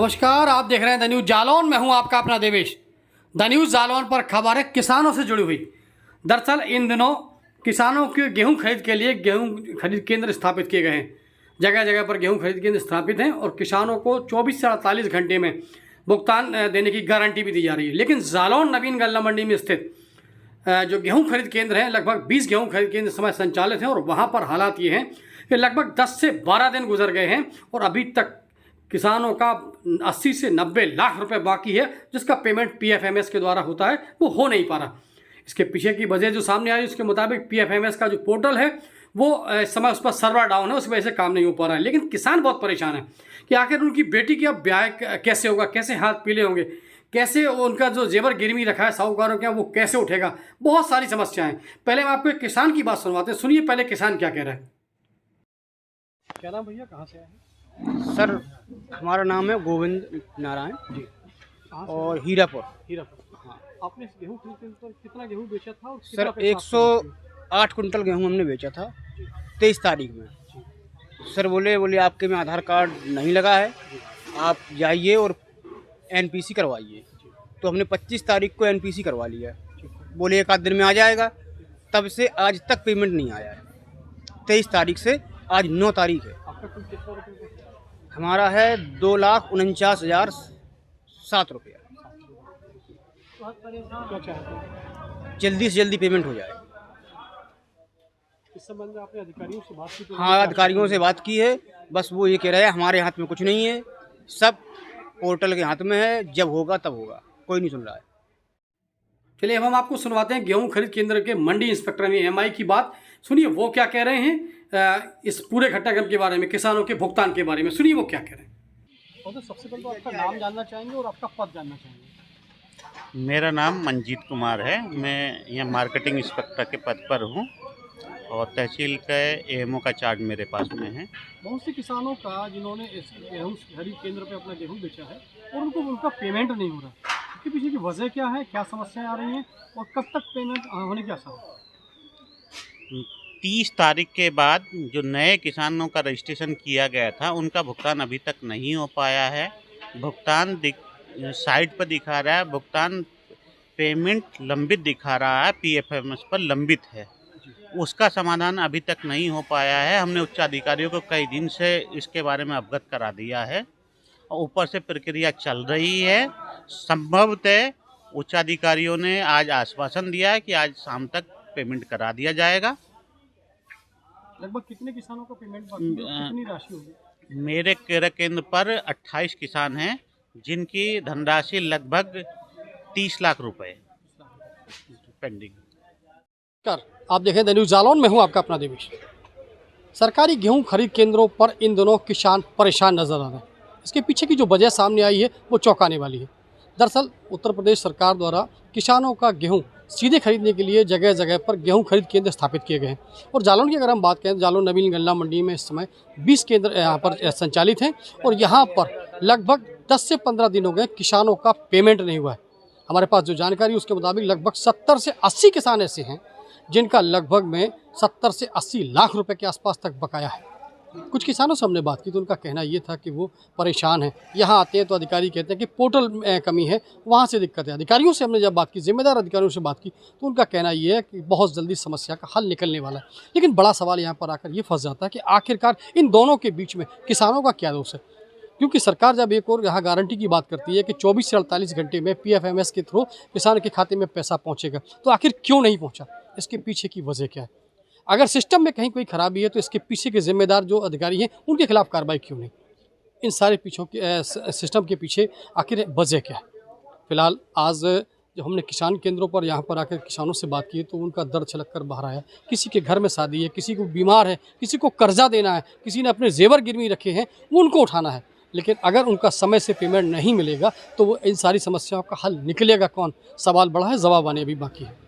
नमस्कार, आप देख रहे हैं द न्यूज़ जालौन। मैं हूं आपका अपना देवेश। द न्यूज़ जालौन पर खबर है किसानों से जुड़ी हुई। दरअसल इन दिनों किसानों के गेहूं खरीद के लिए गेहूं खरीद केंद्र स्थापित किए गए हैं। जगह जगह पर गेहूं खरीद केंद्र स्थापित हैं और किसानों को 24 से 48 घंटे में भुगतान देने की गारंटी भी दी जा रही है। लेकिन जालौन नवीन गल्ला मंडी में स्थित जो गेहूं खरीद केंद्र हैं, लगभग 20 गेहूं खरीद केंद्र समय संचालित हैं और वहाँ पर हालात ये हैं कि लगभग 10 से 12 दिन गुजर गए हैं और अभी तक किसानों का 80 से 90 लाख रुपए बाकी है, जिसका पेमेंट पीएफएमएस के द्वारा होता है, वो हो नहीं पा रहा। इसके पीछे की वजह जो सामने आई उसके मुताबिक पीएफएमएस का जो पोर्टल है वो इस समय उस पर सर्वर डाउन है, उस वजह से काम नहीं हो पा रहा है। लेकिन किसान बहुत परेशान है कि आखिर उनकी बेटी की अब ब्याह कैसे होगा, कैसे हाथ पीले होंगे, कैसे उनका जो जेवर गिरवी रखा है साहूकारों के वो कैसे उठेगा। बहुत सारी समस्याएं। पहले हम आपको एक किसान की बात सुनवाते हैं, सुनिए पहले किसान क्या कह रहा है। क्या नाम भैया, कहाँ से आए हैं? सर हमारा नाम है गोविंद नारायण जी और हीरापुर। हाँ, आपने गेहूँ खरीदने पर कितना गेहूँ बेचा था? और सर 108 कुंटल गेहूँ हमने बेचा था 23 तारीख में। सर बोले आपके में आधार कार्ड नहीं लगा है, आप जाइए और एनपीसी करवाइए। तो हमने 25 तारीख को एनपीसी करवा लिया। बोले एक आध दिन में आ जाएगा, तब से आज तक पेमेंट नहीं आया है। 23 तारीख से आज 9 तारीख है। आपका कुल कितना रुपये? हमारा है 2,49,007 रुपया। क्या चाहते हैं? जल्दी से जल्दी पेमेंट हो जाए। इस संबंध में आपने अधिकारियों से बात की? तो हाँ, अधिकारियों से बात की है, बस वो ये कह रहे हैं हमारे हाथ में कुछ नहीं है, सब पोर्टल के हाथ में है, जब होगा तब होगा, कोई नहीं सुन रहा है। चलिए अब हम आपको सुनवाते हैं गेहूं खरीद केंद्र के मंडी इंस्पेक्टर ने एमआई की बात। सुनिए वो क्या कह रहे हैं इस पूरे घटनाक्रम के बारे में, किसानों के भुगतान के बारे में। सुनिए वो क्या कह रहे हैं। तो सबसे पहले तो आपका नाम जानना चाहेंगे और आपका पद जानना चाहेंगे। मेरा नाम मंजीत कुमार है। मैं यहाँ मार्केटिंग इंस्पेक्टर के पद पर हूँ और तहसील का एएमओ का चार्ज मेरे पास में है। बहुत से किसानों का जिन्होंने इस गेहूँ खरीद केंद्र पे अपना गेहूँ बेचा है और उनका पेमेंट नहीं हो रहा, इसके पीछे की वजह क्या है, क्या समस्याएं आ रही हैं और कब तक पेमेंट होने की आशा है? 30 तारीख के बाद जो नए किसानों का रजिस्ट्रेशन किया गया था उनका भुगतान अभी तक नहीं हो पाया है। भुगतान साइट पर दिखा रहा है, भुगतान पेमेंट लंबित दिखा रहा है, पीएफएमएस पर लंबित है, उसका समाधान अभी तक नहीं हो पाया है। हमने उच्च अधिकारियों को कई दिन से इसके बारे में अवगत करा दिया है और ऊपर से प्रक्रिया चल रही है। संभवतः उच्च अधिकारियों ने आज आश्वासन दिया है कि आज शाम तक पेमेंट करा दिया जाएगा। लगभग कितने किसानों का पेमेंट बाकी है? कितनी राशि होगी? मेरे क्रय केंद्र पर 28 किसान हैं जिनकी धनराशि लगभग 30 लाख रुपए पेंडिंग। आप देखें द न्यूज़ जालौन में हूँ आपका अपना देवेश। सरकारी गेहूं खरीद केंद्रों पर इन दिनों किसान परेशान नजर आ रहे हैं। इसके पीछे की जो वजह सामने आई है वो चौंकाने वाली है। दरअसल उत्तर प्रदेश सरकार द्वारा किसानों का गेहूं सीधे खरीदने के लिए जगह जगह पर गेहूं खरीद केंद्र स्थापित किए गए हैं और जालौन की अगर हम बात करें, जालौन नवीन गल्ला मंडी में इस समय 20 केंद्र यहाँ पर संचालित हैं और यहाँ पर लगभग 10 से 15 दिन हो गए किसानों का पेमेंट नहीं हुआ है। हमारे पास जो जानकारी उसके मुताबिक लगभग 70 से 80 किसान ऐसे हैं जिनका लगभग में 70 से 80 लाख रुपए के आसपास तक बकाया है। कुछ किसानों से हमने बात की तो उनका कहना ये था कि वो परेशान हैं। यहाँ आते हैं तो अधिकारी कहते हैं कि पोर्टल में कमी है, वहाँ से दिक्कत है। अधिकारियों से हमने जब बात की, जिम्मेदार अधिकारियों से बात की, तो उनका कहना ये है कि बहुत जल्दी समस्या का हल निकलने वाला है। लेकिन बड़ा सवाल यहाँ पर आकर ये फंस जाता है कि आखिरकार इन दोनों के बीच में किसानों का क्या दोष है? क्योंकि सरकार जब एक और यहाँ गारंटी की बात करती है कि 24 से 48 घंटे में पीएफएमएस के थ्रू किसान के खाते में पैसा पहुँचेगा, तो आखिर क्यों नहीं पहुँचा? इसके पीछे की वजह क्या है? अगर सिस्टम में कहीं कोई खराबी है तो इसके पीछे के जिम्मेदार जो अधिकारी हैं उनके खिलाफ कार्रवाई क्यों नहीं? इन सारे पीछों के सिस्टम के पीछे आखिर वजह क्या है? फिलहाल आज जब हमने किसान केंद्रों पर यहाँ पर आकर किसानों से बात की तो उनका दर्द छलक कर बाहर आया। किसी के घर में शादी है, किसी को बीमार है, किसी को कर्जा देना है, किसी ने अपने जेवर गिरवी रखे हैं, वो उनको उठाना है। लेकिन अगर उनका समय से पेमेंट नहीं मिलेगा तो वो इन सारी समस्याओं का हल निकलेगा कौन? सवाल बड़ा है, जवाब आने अभी बाकी है।